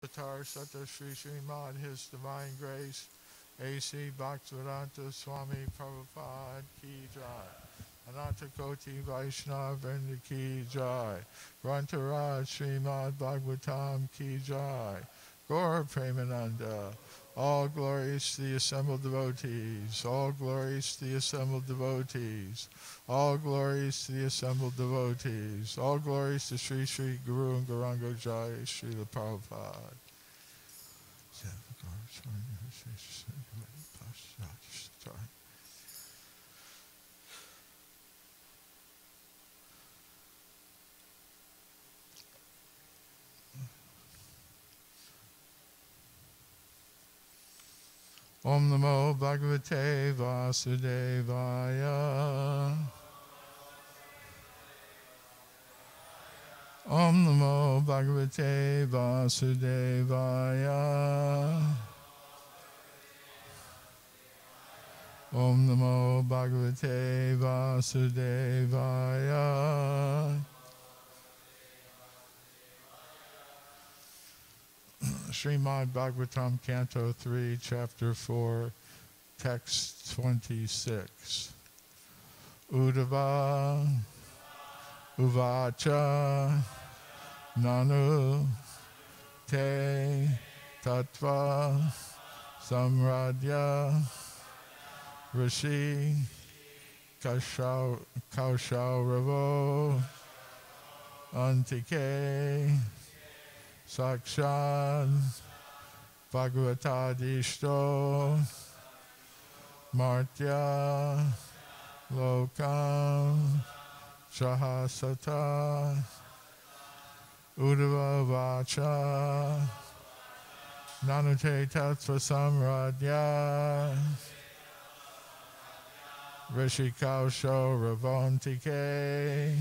Avatar Sata Sri Srimad His Divine Grace A.C. Bhaktivedanta Swami Prabhupada Ki Jai Ananta Koti Vaishnava Vrinda Ki Jai Grantaraj Srimad Bhagavatam Ki Jai Gaura Premananda. All glories to the assembled devotees. All glories to the assembled devotees. All glories to the assembled devotees. All glories to Sri Sri Guru and Gauranga Jai Srila Prabhupada. Om Namo Bhagavate Vasudevaya. Om Namo Bhagavate Vasudevaya. Om Namo Bhagavate Vasudevaya. Srimad Bhagavatam, Canto 3, Chapter 4, Text 26. Udava, Uvacha, Nanu, Te, Tattva, Samradya, Rishi, Kaushauravo, Antike, Sakshan, Bhagavatadishto, Martya, Lokam, Sahasata, Udava Vacha, Nanute Tattva Samradya, Rishikausho Ravantike,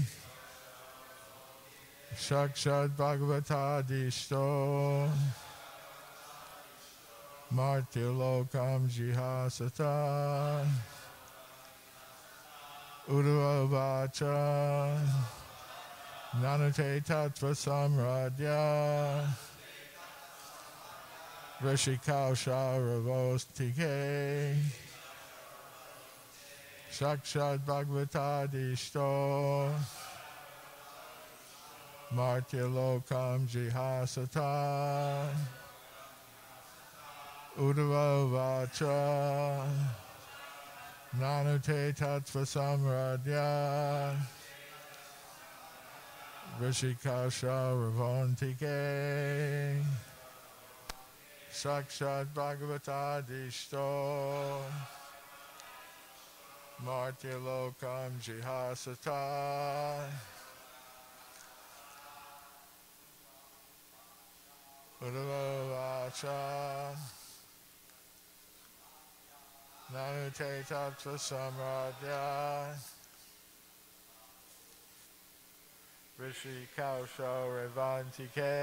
Shakshad Bhagavatadishto, Martilokam Jihasata, Udava Vacha, Nanute Tattva Samradya, Rishikausha Ravostike, Shakshad Bhagavatadishto, Martilokam Jihasata, Udava Vacha, Nanute Tattva Samradya, Rishikausha Ravantike, Sakshat Bhagavatadishto, Martilokam Jihasata, Udava Vacha, Nanute Tattva Samradya, Rishikausha Ravantike,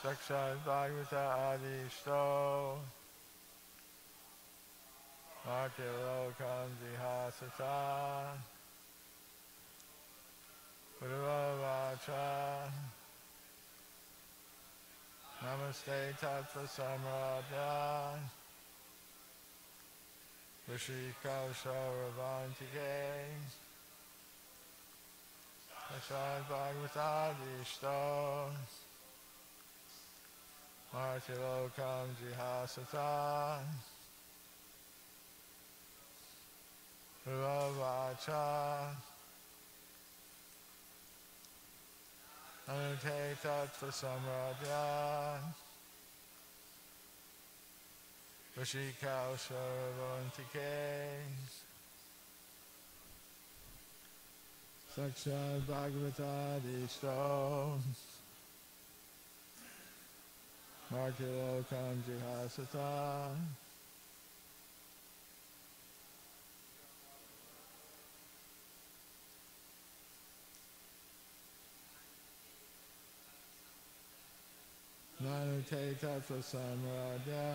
Sakshat Bhagavatadishto, Martilokam Jihasata, Udava Vacha, Namaste Tattva Samradya, Rishikausha Ravantike, Sakshat Bhagavatadishto, Martilokam Jihasata, Udava Vacha, Nanute Tattva Samradya, Rishikausha Ravantike, Sakshat Bhagavatadishto, Martilokam Jihasata, Nanute Tattva Samradya,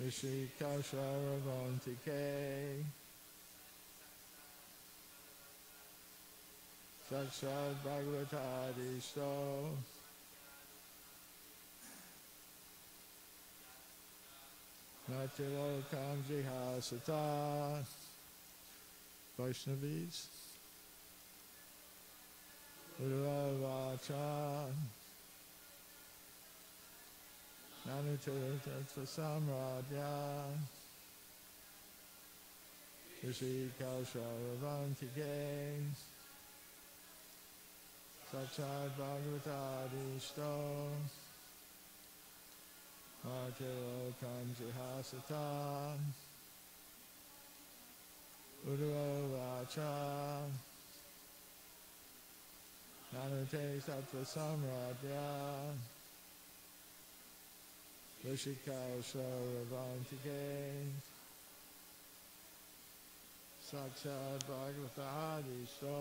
Rishikausha Ravantike, Sakshat Bhagavatadisto Natilokam Jihasata. Vaishnavis Udavacha Nanutata Samradya Rishi Kausharavantike Sakshat Bhagavatadisto Natilokam Jihasata Udavacha Nanute Sattva Samradya Rishikau Saravantike Sakshat Bhagavatadisto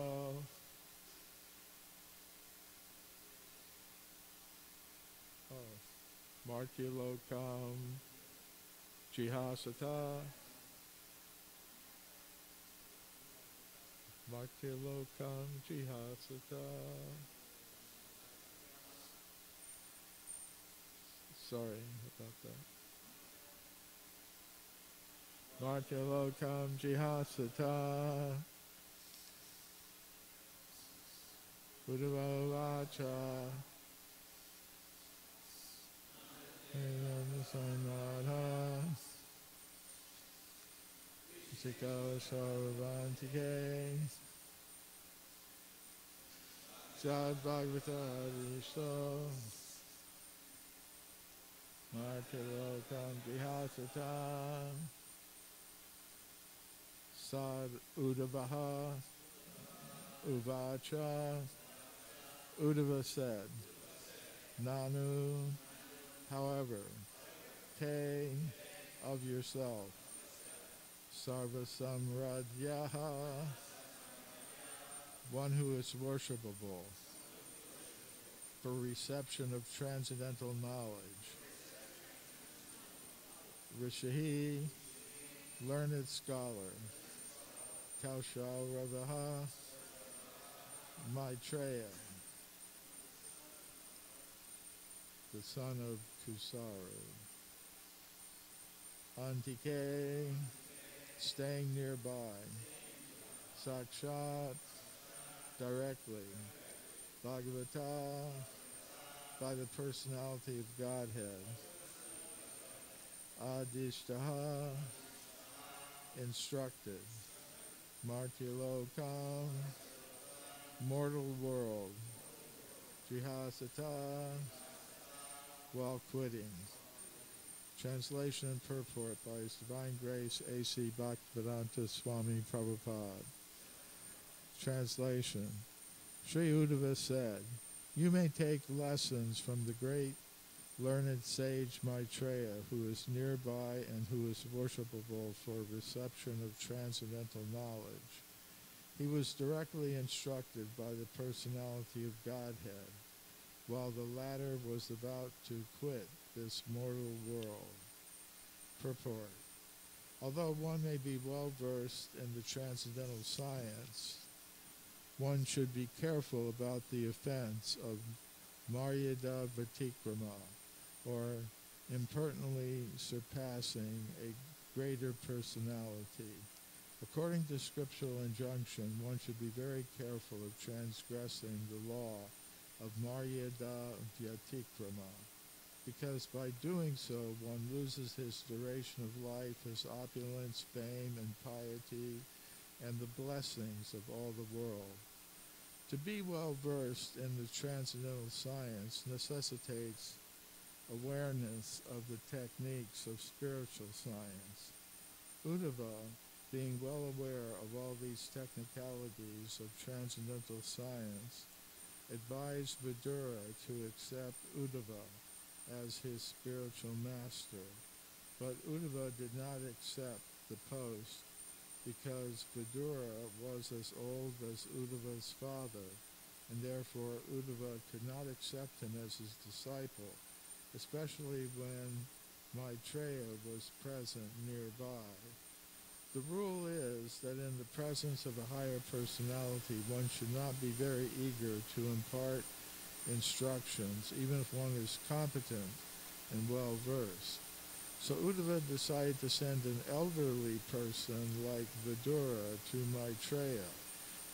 Martilokam Jihasata Martilokam Jihasata. Sorry about that. Martilokam Jihasata Udavacha Sanadha Sikao Saravantike Sad Bhagavatadisto Martilokam Jihasata Sad Udavaha Uvacha Uddhava said, Nanu, however, te, of yourself, sarvasamradyaha, one who is worshipable, for reception of transcendental knowledge. Rishihi, learned scholar, Kausharavaha, Maitreya, the son of Kusaru. Antike, staying nearby. Sakshat, directly. Bhagavata, by the personality of Godhead. Adishtaha, instructed. Martilokam, mortal world. Jihasata, while quitting. Translation and purport by His Divine Grace A.C. Bhaktivedanta Swami Prabhupada. Translation. Sri Uddhava said, you may take lessons from the great learned sage Maitreya, who is nearby and who is worshipable for reception of transcendental knowledge. He was directly instructed by the personality of Godhead, while the latter was about to quit this mortal world. Purport. Although one may be well versed in the transcendental science, one should be careful about the offense of Maryada Vatikrama, or impertinently surpassing a greater personality. According to scriptural injunction, one should be very careful of transgressing the law of Maryada Vyatikrama, because by doing so one loses his duration of life, his opulence, fame, and piety, and the blessings of all the world. To be well versed in the transcendental science necessitates awareness of the techniques of spiritual science. Uddhava, being well aware of all these technicalities of transcendental science, advised Vidura to accept Uddhava as his spiritual master, but Uddhava did not accept the post because Vidura was as old as Uddhava's father, and therefore Uddhava could not accept him as his disciple, especially when Maitreya was present nearby. The rule is that in the presence of a higher personality, one should not be very eager to impart instructions, even if one is competent and well-versed. So Uddhava decided to send an elderly person like Vidura to Maitreya,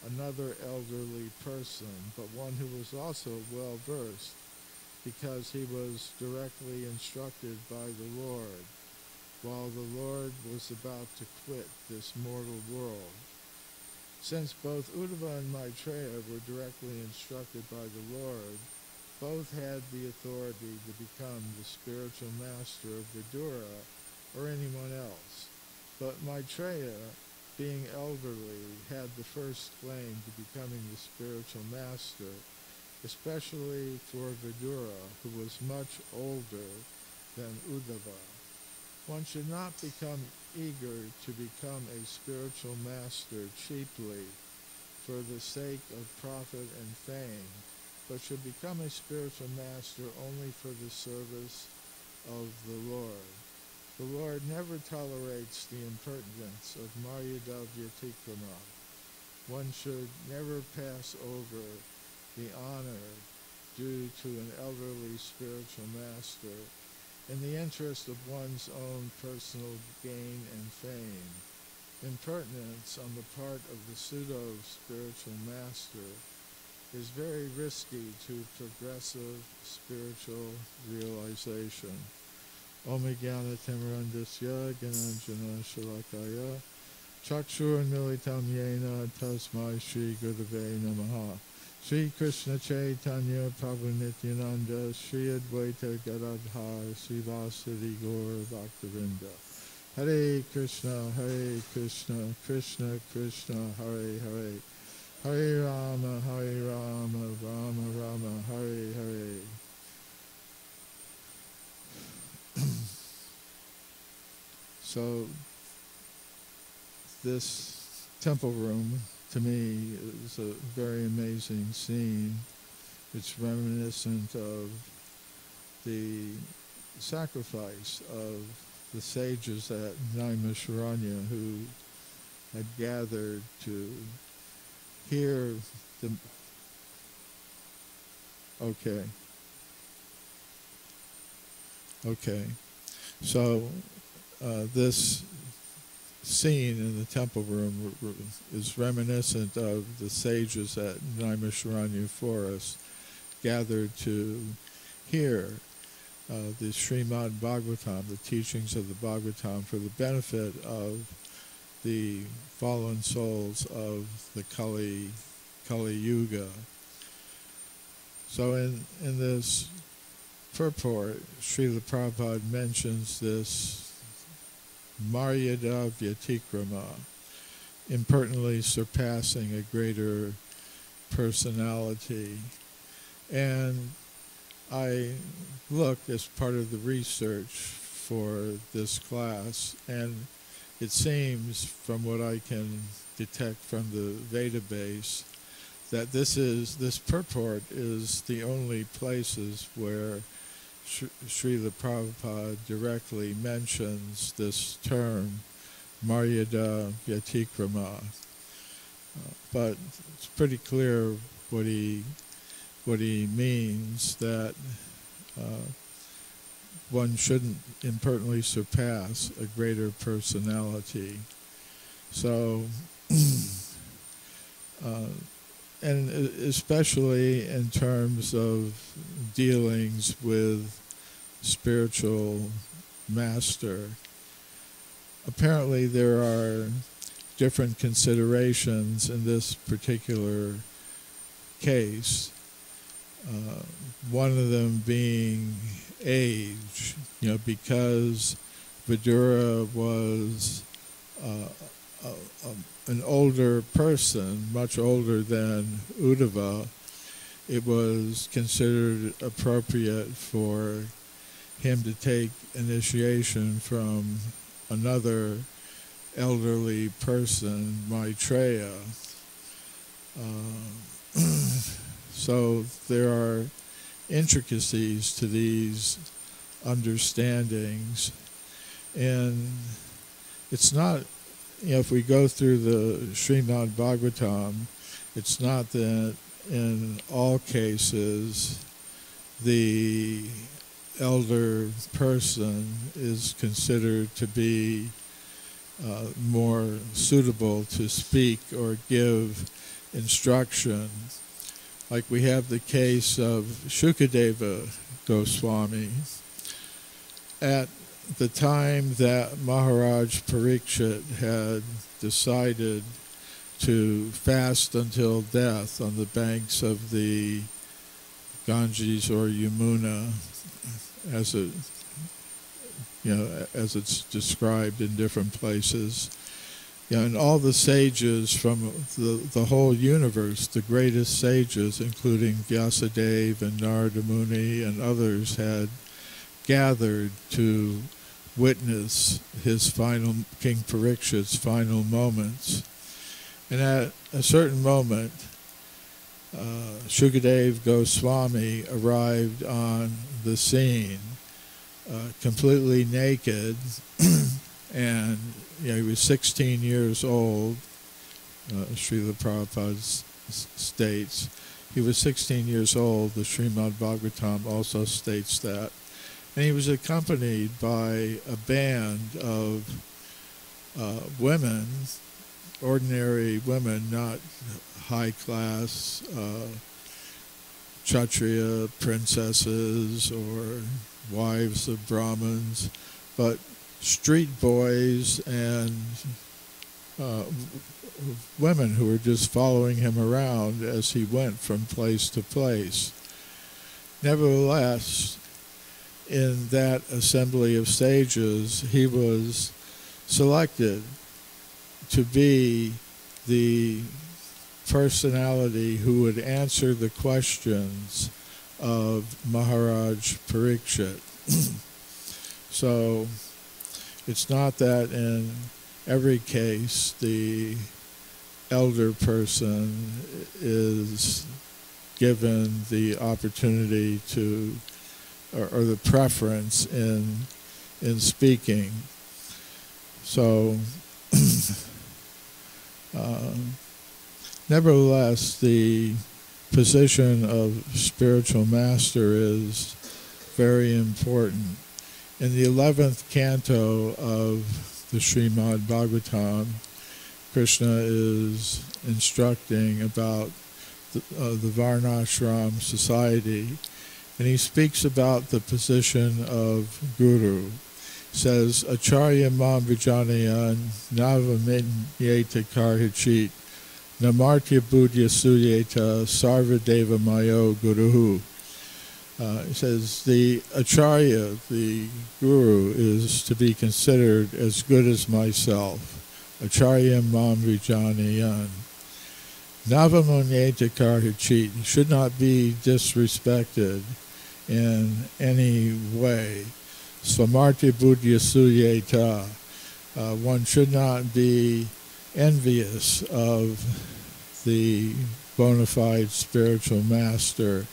another elderly person, but one who was also well-versed, because he was directly instructed by the Lord, while the Lord was about to quit this mortal world. Since both Uddhava and Maitreya were directly instructed by the Lord, both had the authority to become the spiritual master of Vidura or anyone else. But Maitreya, being elderly, had the first claim to becoming the spiritual master, especially for Vidura, who was much older than Uddhava. One should not become eager to become a spiritual master cheaply for the sake of profit and fame, but should become a spiritual master only for the service of the Lord. The Lord never tolerates the impertinence of Maryada Vyatikrama. One should never pass over the honor due to an elderly spiritual master in the interest of one's own personal gain and fame. Impertinence on the part of the pseudo-spiritual master is very risky to progressive spiritual realization. Om Jnana Timirandasya Gyananjana Shalakaya Chakshur Militam Yena Tasmai Shri Gurave Namaha. Shri Krishna Chaitanya Prabhu Nityananda Shri Advaita Gadadhar Srivasadi Gaur Bhaktivinoda. Hare Krishna, Krishna Krishna, Hare Hare. Hare Rama, Rama Rama, Hare Hare. So, this temple room, to me, is a very amazing scene. It's reminiscent of the sacrifice of the sages at Naimisharanya who had gathered to hear the... Okay. So, this scene in the temple room is reminiscent of the sages at Naimisharanya forest gathered to hear the Srimad Bhagavatam, the teachings of the Bhagavatam, for the benefit of the fallen souls of the Kali Yuga. So in this purport, Srila Prabhupada mentions this Maryada Vyatikrama, impertinently surpassing a greater personality. And I looked as part of the research for this class, and it seems, from what I can detect from the database, that this purport is the only places where Srila Prabhupada directly mentions this term, Maryada Vyatikrama. But it's pretty clear what he means, that one shouldn't impertinently surpass a greater personality. So, and especially in terms of dealings with spiritual master. Apparently there are different considerations in this particular case. One of them being age, because Vidura was an older person, much older than Uddhava. It was considered appropriate for him to take initiation from another elderly person, Maitreya. So there are intricacies to these understandings, and it's not if we go through the Srimad Bhagavatam, it's not that in all cases the elder person is considered to be more suitable to speak or give instruction. Like we have the case of Shukadeva Goswami. At the time that Maharaj Parikshit had decided to fast until death on the banks of the Ganges or Yamuna, as it's described in different places. And all the sages from the whole universe, the greatest sages, including Vyasadeva and Narada Muni and others, had gathered to witness his King Parikshit's final moments. And at a certain moment, Shukadeva Goswami arrived on the scene, completely naked, and he was 16 years old. Srila Prabhupada states he was 16 years old. The Srimad Bhagavatam also states that. And he was accompanied by a band of women, ordinary women, not high class Kshatriya princesses or wives of Brahmins, but street boys and women who were just following him around as he went from place to place. Nevertheless, in that assembly of sages, he was selected to be the personality who would answer the questions of Maharaj Parikshit. So it's not that in every case the elder person is given the opportunity to, or the preference in speaking. So nevertheless, the position of spiritual master is very important. In the 11th canto of the Srimad Bhagavatam, Krishna is instructing about the Varnashram society, and he speaks about the position of Guru. Says, Acharya mam vijanayan navaminyeta karhachit namartya buddhya suyeta sarvadeva mayo guruhu. He says the Acharya, the Guru, is to be considered as good as myself. Acharya mam vijanayan. Navamunyeta karhachit. He should not be disrespected in any way. Swamartya buddhya suyeta. One should not be envious of the bona fide spiritual master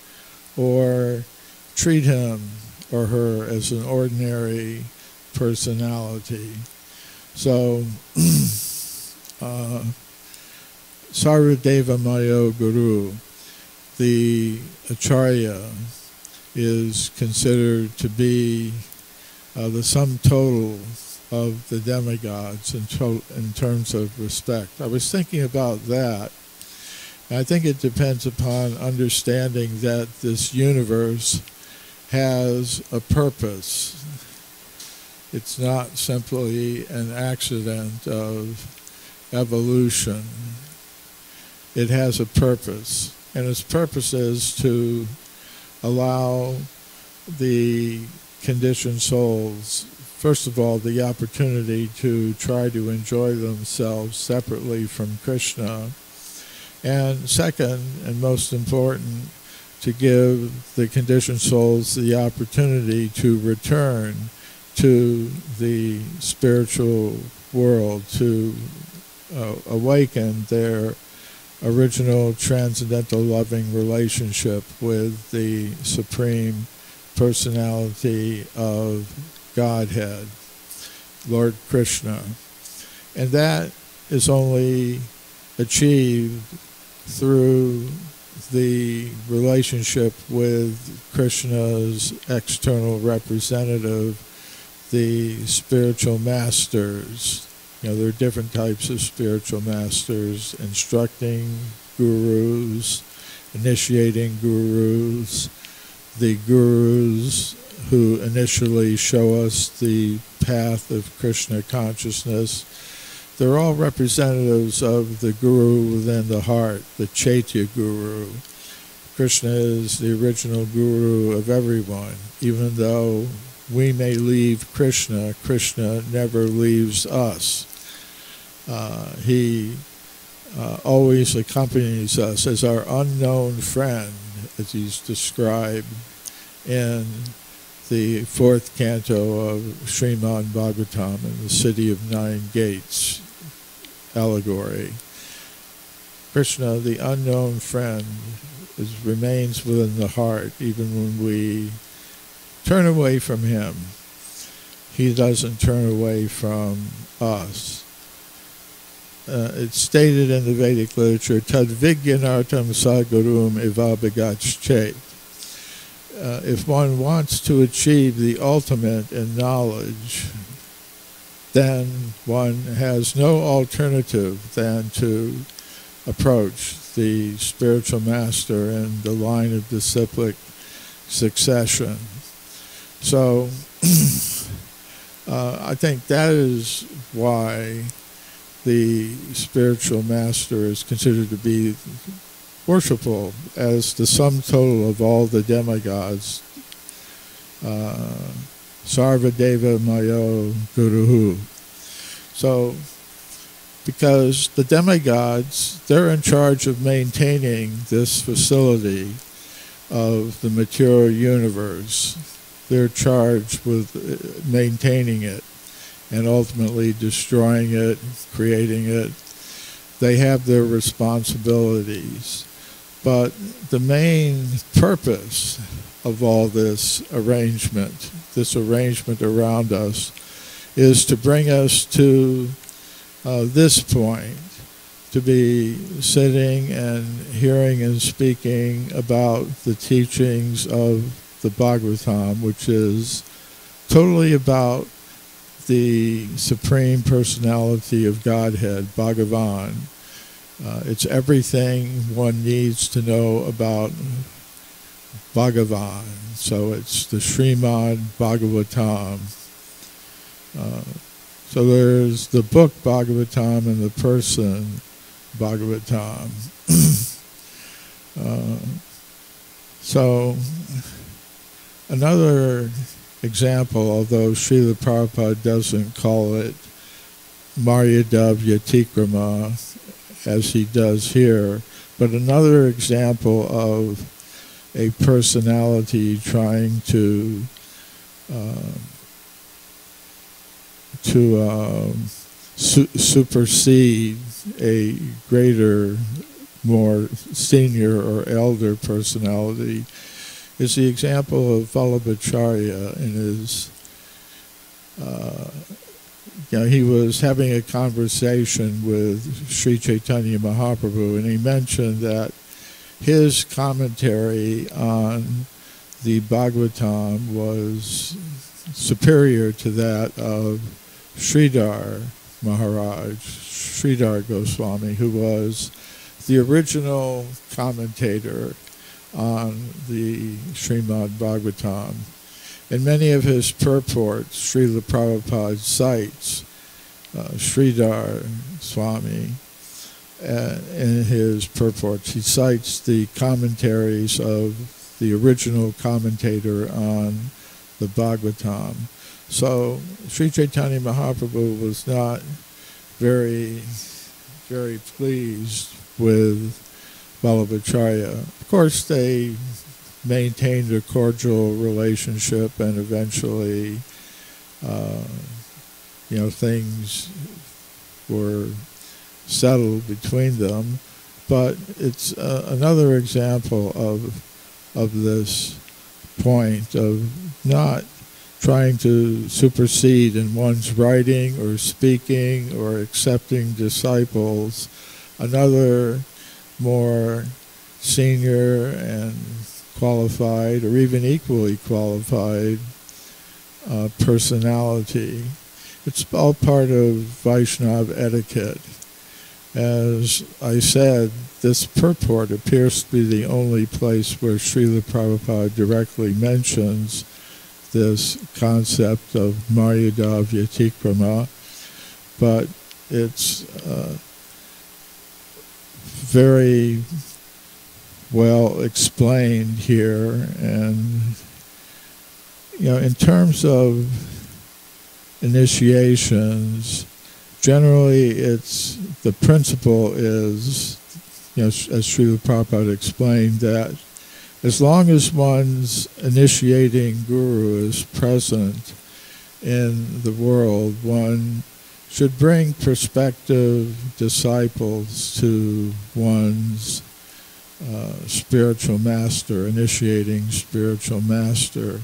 or treat him or her as an ordinary personality. So, Sarvadeva Mayo Guru, the Acharya, is considered to be the sum total of the demigods in terms of respect. I was thinking about that. I think it depends upon understanding that this universe has a purpose. It's not simply an accident of evolution. It has a purpose, and its purpose is to allow the conditioned souls, first of all, the opportunity to try to enjoy themselves separately from Krishna, and second, and most important, to give the conditioned souls the opportunity to return to the spiritual world, to awaken their original transcendental loving relationship with the Supreme Personality of Godhead, Lord Krishna. And that is only achieved through the relationship with Krishna's external representative, the spiritual masters. There are different types of spiritual masters: instructing gurus, initiating gurus, the gurus who initially show us the path of Krishna consciousness. They're all representatives of the guru within the heart, the Chaitya guru. Krishna is the original guru of everyone. Even though we may leave Krishna, Krishna never leaves us. He always accompanies us as our unknown friend, as he's described in the 4th canto of Srimad Bhagavatam, in the City of Nine Gates allegory. Krishna, the unknown friend, remains within the heart even when we turn away from him. He doesn't turn away from us. It's stated in the Vedic literature, Tad Vigyanartam Sagurum Ivabhagachet. If one wants to achieve the ultimate in knowledge, then one has no alternative than to approach the spiritual master in the line of disciplic succession. So I think that is why the spiritual master is considered to be worshipful as the sum total of all the demigods. Sarva Deva Mayo Guruhu. So, because the demigods, they're in charge of maintaining this facility of the material universe. They're charged with maintaining it and ultimately destroying it, creating it. They have their responsibilities. But the main purpose of all this arrangement around us, is to bring us to this point, to be sitting and hearing and speaking about the teachings of the Bhagavatam, which is totally about the Supreme Personality of Godhead, Bhagavan. It's everything one needs to know about Bhagavan. So it's the Srimad Bhagavatam. So there's the book Bhagavatam and the person Bhagavatam. So another example, although Srila Prabhupada doesn't call it Maryadav Yatikrama as he does here, but another example of a personality trying to supersede a greater, more senior or elder personality is the example of Vallabhacharya in his, he was having a conversation with Sri Chaitanya Mahaprabhu, and he mentioned that his commentary on the Bhagavatam was superior to that of Sridhar Maharaj, Sridhar Goswami, who was the original commentator on the Srimad Bhagavatam. In many of his purports, Srila Prabhupada cites Sridhar Swami in his purports. He cites the commentaries of the original commentator on the Bhagavatam. So Sri Chaitanya Mahaprabhu was not very, very pleased with Vallabhacharya. Of course, they maintained a cordial relationship, and eventually, things were settled between them. But it's another example of this point of not trying to supersede in one's writing or speaking or accepting disciples another more senior and qualified or even equally qualified personality. It's all part of Vaishnava etiquette. As I said, this purport appears to be the only place where Srila Prabhupada directly mentions this concept of Maryada Vyatikrama, but it's very well explained here. And in terms of initiations, generally the principle is, as Srila Prabhupada explained, that as long as one's initiating guru is present in the world, one should bring prospective disciples to one's spiritual master, initiating spiritual master.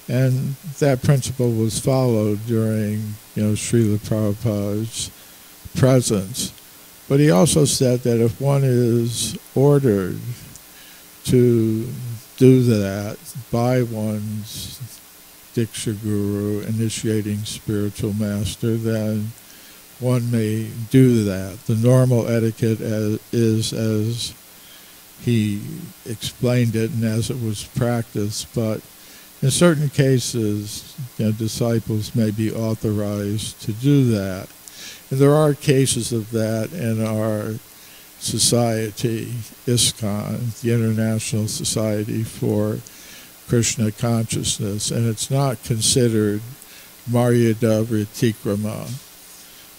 And that principle was followed during, Srila Prabhupada's presence. But he also said that if one is ordered to do that by one's Diksha Guru, initiating spiritual master, then one may do that. The normal etiquette is as he explained it and as it was practiced, but in certain cases, disciples may be authorized to do that. And there are cases of that in our society, ISKCON, the International Society for Krishna Consciousness, and it's not considered Maryada Vyatikrama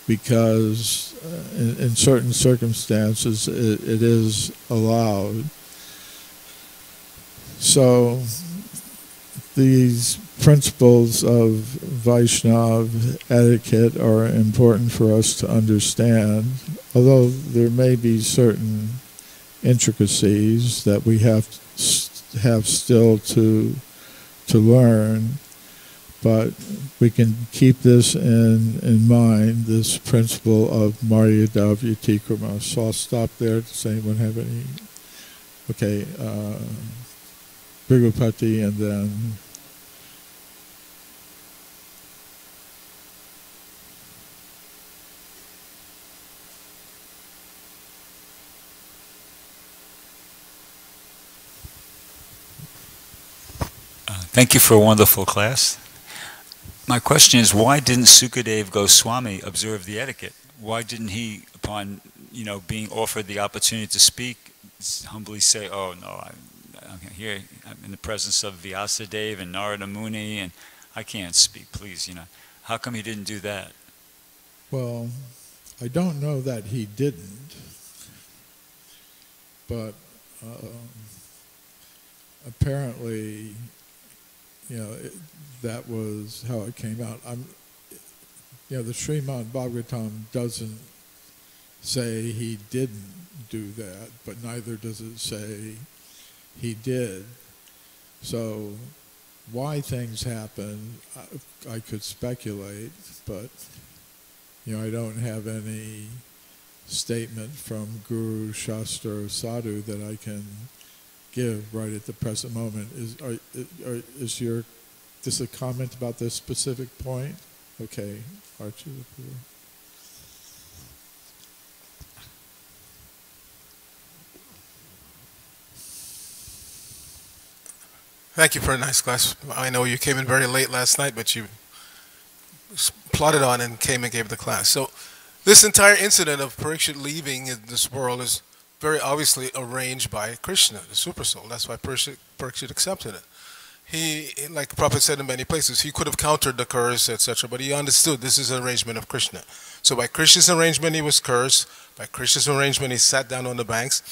because in certain circumstances it is allowed. So these principles of Vaishnava etiquette are important for us to understand, although there may be certain intricacies that we have still to learn, but we can keep this in mind, this principle of Maryada Vyatikrama. So I'll stop there. Does anyone have any? Okay, Brigupati and then... Thank you for a wonderful class. My question is, why didn't Sukadeva Goswami observe the etiquette? Why didn't he, upon being offered the opportunity to speak, humbly say, "Oh no, I'm here. I'm in the presence of Vyasadeva and Narada Muni, and I can't speak. Please, How come he didn't do that? Well, I don't know that he didn't, but apparently, that was how it came out. The Srimad Bhagavatam doesn't say he didn't do that, but neither does it say he did. So why things happen, I could speculate, but I don't have any statement from Guru, Shastra, or Sadhu that I can give right at the present moment. Is this a comment about this specific point? Okay, Archie. Thank you for a nice class. I know you came in very late last night, but you plodded on and came and gave the class. So this entire incident of Parikshit leaving this world is very obviously arranged by Krishna, the Supersoul. That's why Parikshit accepted it. He, like Prabhupada said in many places, he could have countered the curse, etc., but he understood this is an arrangement of Krishna. So by Krishna's arrangement, he was cursed. By Krishna's arrangement, he sat down on the banks.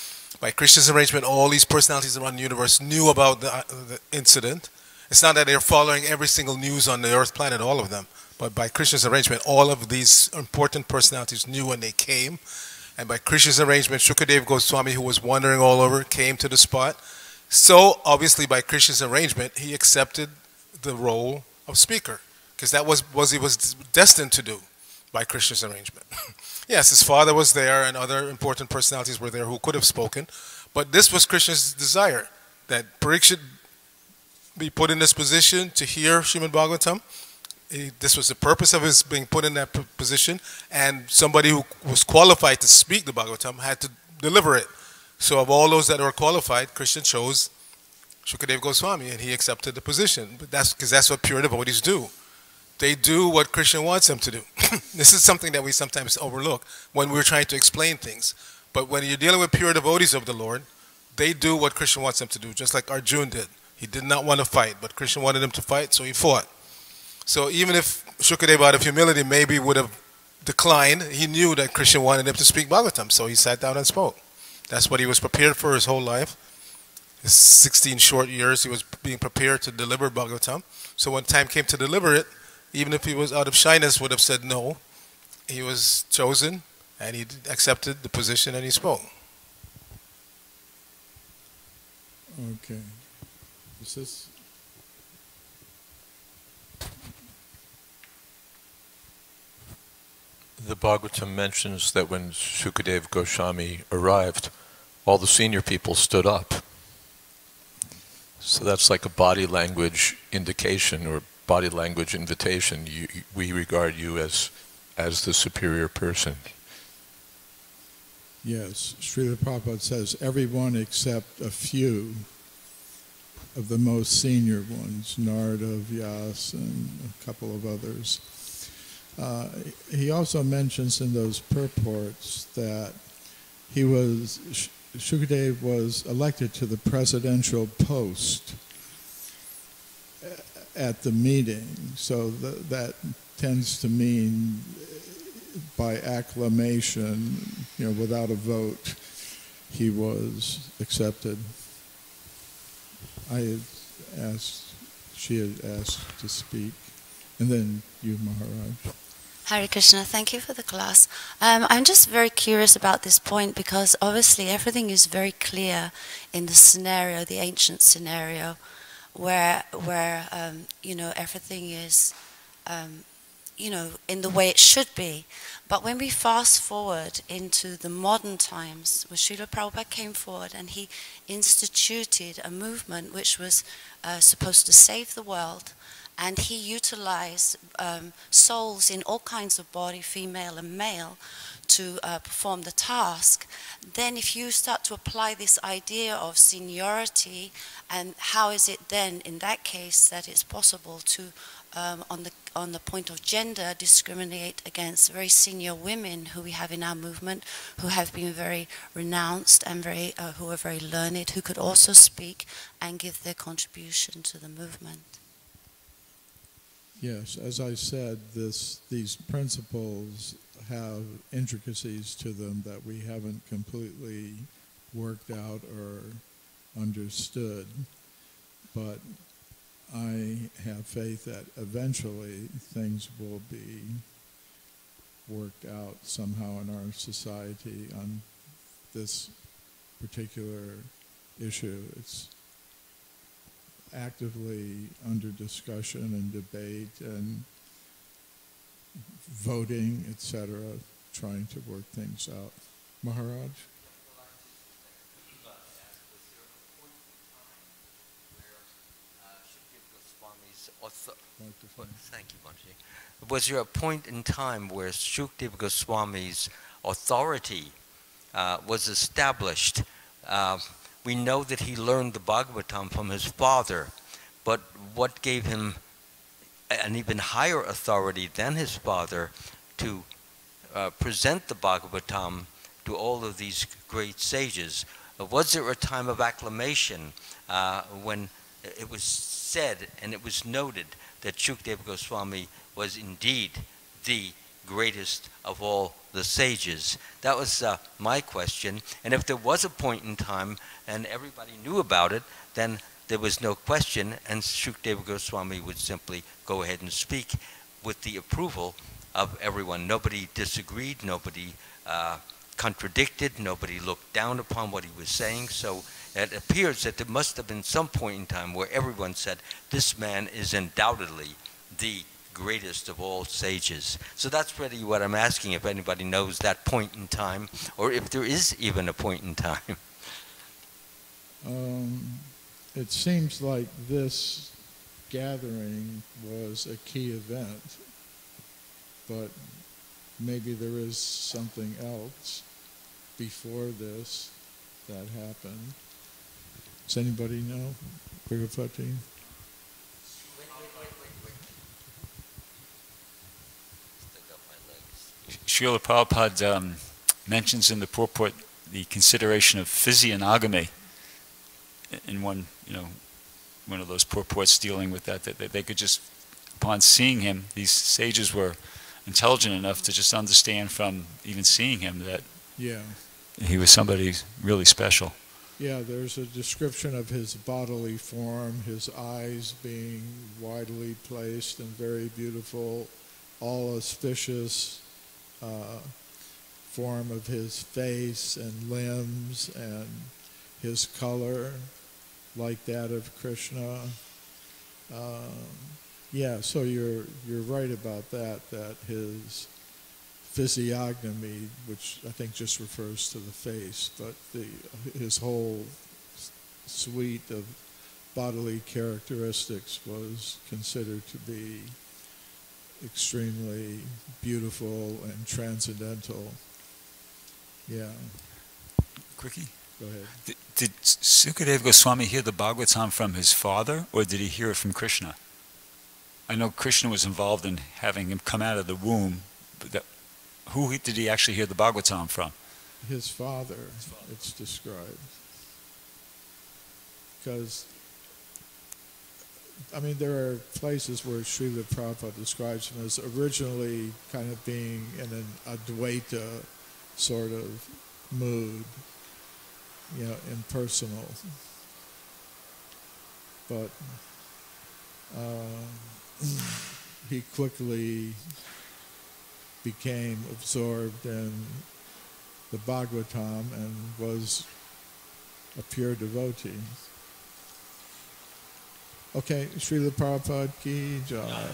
By Krishna's arrangement, all these personalities around the universe knew about the incident. It's not that they're following every single news on the earth planet, all of them. But by Krishna's arrangement, all of these important personalities knew when they came. And by Krishna's arrangement, Shukadeva Goswami, who was wandering all over, came to the spot. So, obviously, by Krishna's arrangement, he accepted the role a speaker, because that was he was destined to do by Krishna's arrangement. Yes, his father was there and other important personalities were there who could have spoken, but this was Krishna's desire, that Parikshit be put in this position to hear Srimad Bhagavatam. This was the purpose of his being put in that position, and somebody who was qualified to speak the Bhagavatam had to deliver it. So of all those that were qualified, Krishna chose Shukadeva Goswami, and he accepted the position. But that's because that's what pure devotees do. They do what Krishna wants them to do. This is something that we sometimes overlook when we're trying to explain things. But when you're dealing with pure devotees of the Lord, they do what Krishna wants them to do, just like Arjuna did. He did not want to fight, but Krishna wanted him to fight, so he fought. So even if Shukadeva, out of humility, maybe would have declined, he knew that Krishna wanted him to speak Bhagavatam, so he sat down and spoke. That's what he was prepared for his whole life. His 16 short years, he was being prepared to deliver Bhagavatam. So when time came to deliver it, even if he was out of shyness, would have said no. He was chosen, and he accepted the position, and he spoke. Okay. Is this? The Bhagavatam mentions that when Shukadeva Goswami arrived, all the senior people stood up. So that's like a body language indication or body language invitation. We regard you as the superior person. Yes, Srila Prabhupada says everyone except a few of the most senior ones, Narada, Vyas, and a couple of others. He also mentions in those purports that Shukadeva was elected to the presidential post at the meeting, so that tends to mean by acclamation, without a vote, he was accepted. She had asked to speak, and then you, Maharaj. Hare Krishna, thank you for the class. I'm just very curious about this point because obviously everything is very clear in the scenario, the ancient scenario, where everything is, in the way it should be. But when we fast forward into the modern times, where Srila Prabhupada came forward and he instituted a movement which was supposed to save the world, and he utilized souls in all kinds of body, female and male, to perform the task, then if you start to apply this idea of seniority, and how is it then in that case that it's possible to, on the point of gender, discriminate against very senior women who we have in our movement, who have been very renounced and who are very learned, who could also speak and give their contribution to the movement. Yes, as I said, these principles have intricacies to them that we haven't completely worked out or understood. But I have faith that eventually things will be worked out somehow in our society on this particular issue. It's actively under discussion and debate and voting, etc., trying to work things out. Maharaj? Thank you, Bhanji. Was there a point in time where Shukadeva Goswami's authority was established? We know that he learned the Bhagavatam from his father, but what gave him an even higher authority than his father to present the Bhagavatam to all of these great sages? Was there a time of acclamation when it was said and it was noted that Shukadeva Goswami was indeed the greatest of all the sages? That was my question. And if there was a point in time and everybody knew about it, then there was no question, and Shukadeva Goswami would simply go ahead and speak with the approval of everyone. Nobody disagreed, nobody contradicted, nobody looked down upon what he was saying. So it appears that there must have been some point in time where everyone said, this man is undoubtedly the greatest of all sages. So that's really what I'm asking, if anybody knows that point in time, or if there is even a point in time. It seems like this gathering was a key event, but maybe there is something else before this that happened. Does anybody know? Prabhupada? Srila Prabhupada mentions in the purport the consideration of physiognomy in one of those purports dealing with that they could just, upon seeing him, these sages were intelligent enough to just understand from even seeing him that he was somebody really special. Yeah, there's a description of his bodily form, his eyes being widely placed and very beautiful, all auspicious form of his face and limbs, and his color like that of Krishna. So you're right about that his physiognomy, which I think just refers to the face, but his whole suite of bodily characteristics was considered to be extremely beautiful and transcendental. Yeah. Quickie? Go ahead. Did Sukadeva Goswami hear the Bhagavatam from his father, or did he hear it from Krishna? I know Krishna was involved in having him come out of the womb, but who did he actually hear the Bhagavatam from? His father, it's described. Because, there are places where Srila Prabhupada describes him as originally kind of being in an Advaita sort of mood, impersonal. But he quickly became absorbed in the Bhagavatam and was a pure devotee. Okay, Srila Prabhupada ki jai.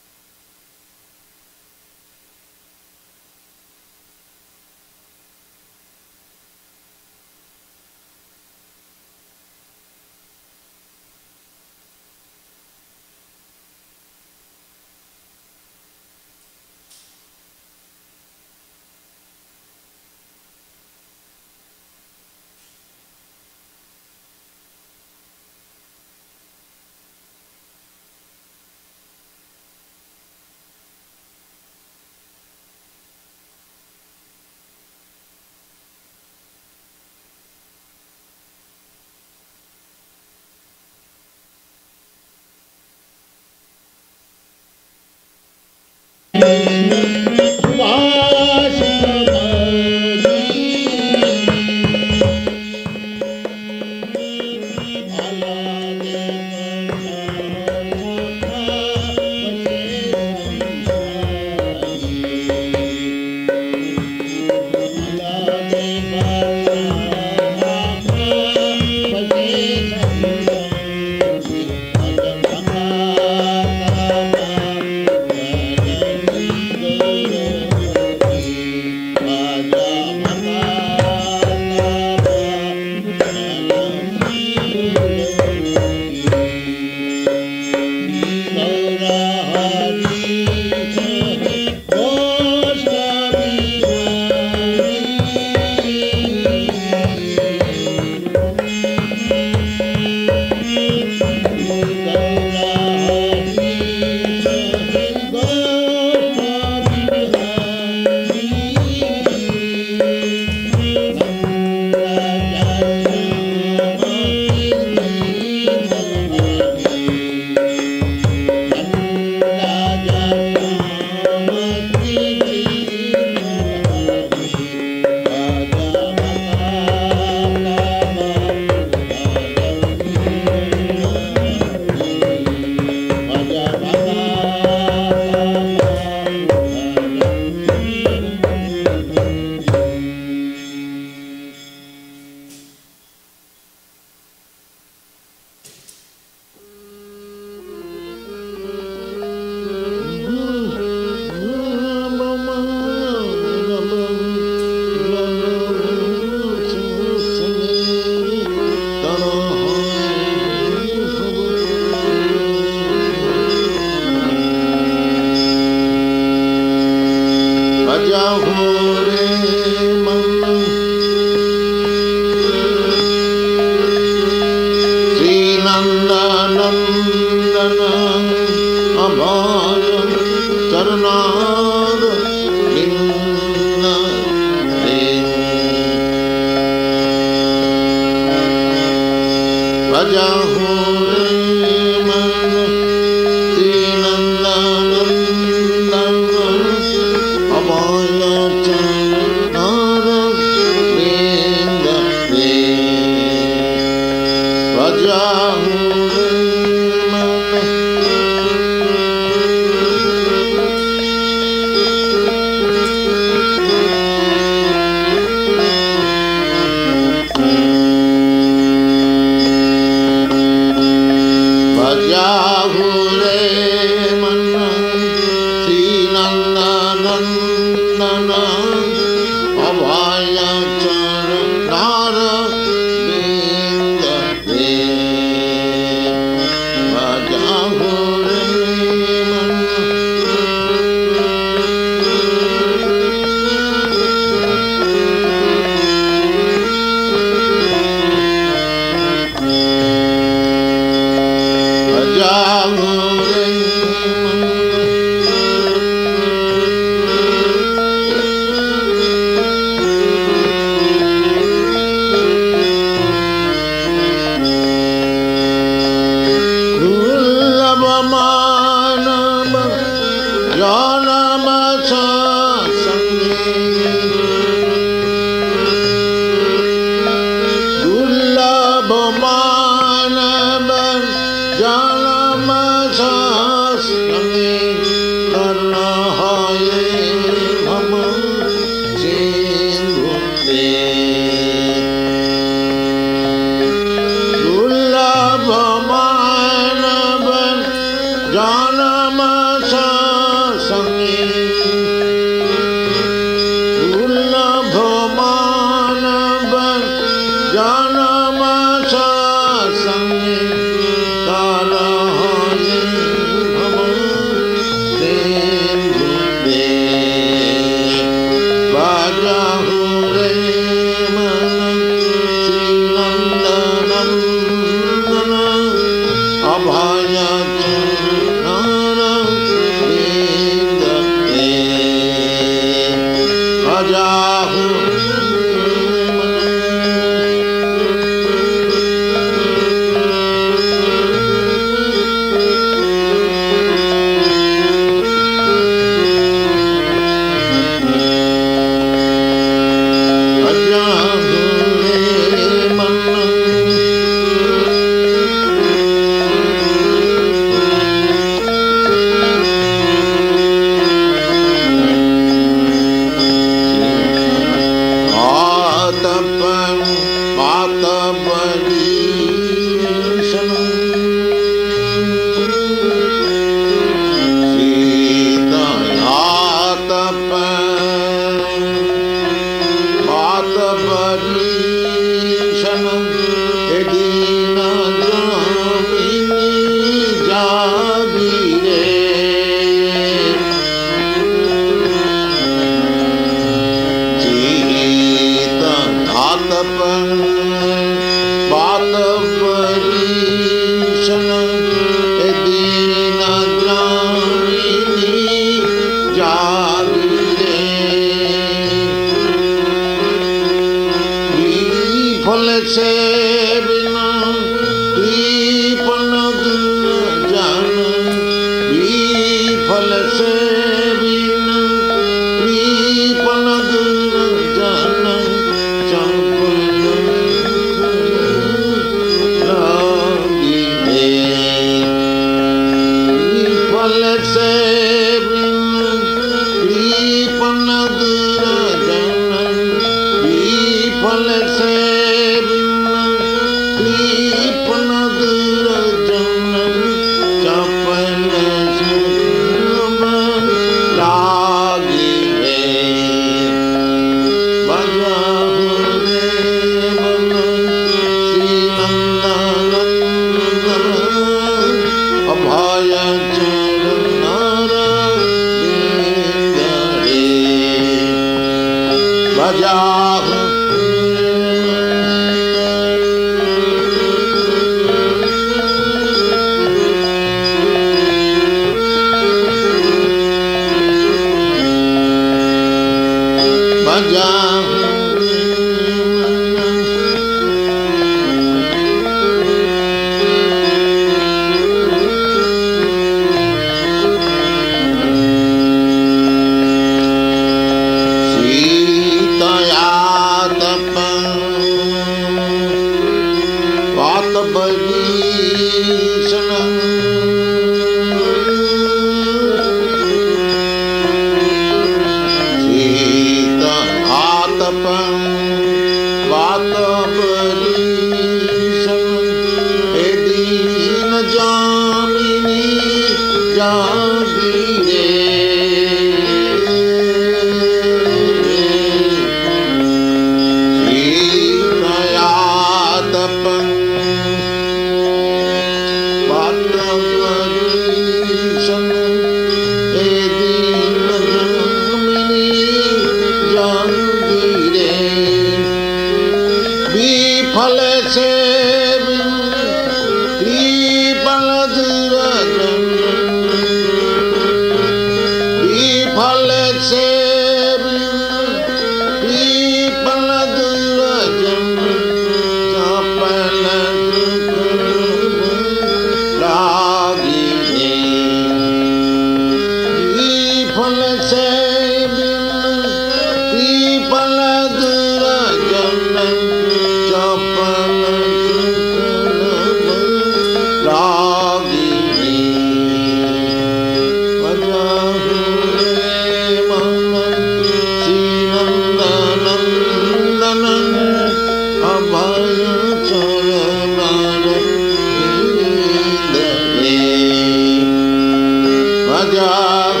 जाग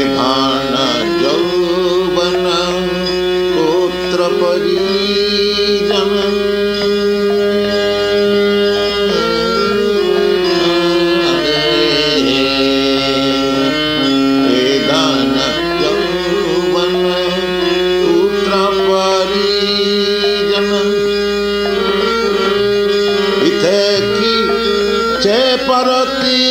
एधान यौवन पुत्र परिजन एधान यौवन पुत्र परिजन इथे की चे परती